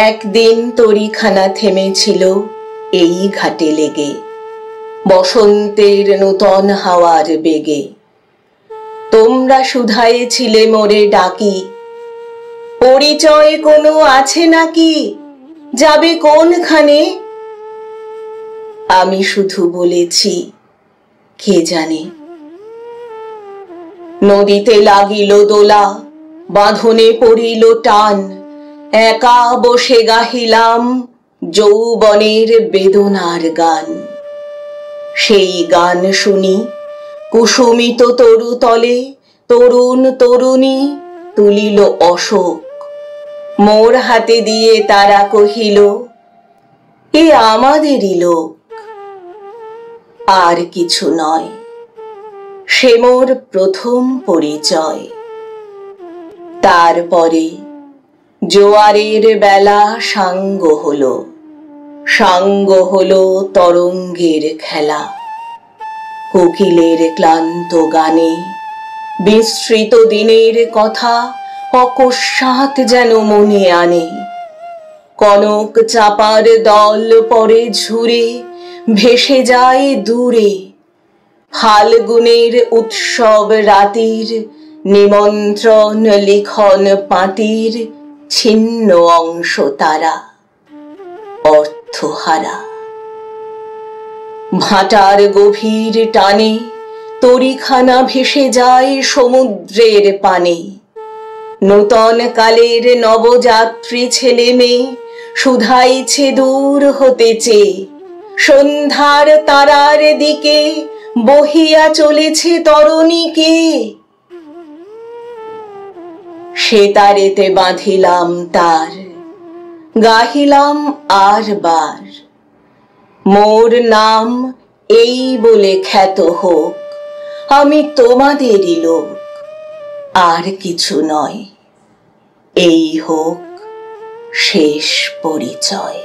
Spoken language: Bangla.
একদিন তরিখানা থেমেছিল এই ঘাটে লেগে, বসন্তের নূতন হাওয়ার বেগে। তোমরা শুধায়েছিলে মোরে ডাকি, পরিচয় কোনো আছে নাকি, যাবে কোনখানে? আমি শুধু বলেছি, কে জানে। নদীতে লাগিল দোলা, বাঁধনে পড়িল টান, একা বসে গাহিলাম যৌবনের বেদনার গান। সেই গান শুনি কুসুমিত তরুতলে তরুণ তরুণী তুলিল অশোক। মোর হাতে দিয়ে তারা কহিল, এ আমাদেরই লোক। আর কিছু নয়, সে মোর প্রথম পরিচয়। তারপরে জোয়ারের বেলা সাঙ্গ হলো, সাঙ্গ হলো তরঙ্গের খেলা। কোকিলের ক্লান্ত গানে বিস্মৃত দিনের কথা অকস্মাৎ যেন মনে আনে। কনক চাপার দল পরে ঝুরে ভেসে যায় দূরে, ফাল্গুনের উৎসব রাতির নিমন্ত্রণ লিখন পাঁতির ছিন্ন অংশ তারা, অর্থহারা। ভাটার গভীর টানে তরিখানা ভেসে যায় সমুদ্রের পানে। নূতন কালের নবযাত্রী ছেলে মেয়ে শুধাইছে দূর হতে চেয়ে, সন্ধ্যার তারার দিকে বহিয়া চলেছে তরণীকে। সে তারেতে বাঁধিলাম তার, গাহিলাম আর বার, মোর নাম এই বলে খ্যাত হোক, আমি তোমাদেরই লোক। আর কিছু নয়, এই হোক শেষ পরিচয়।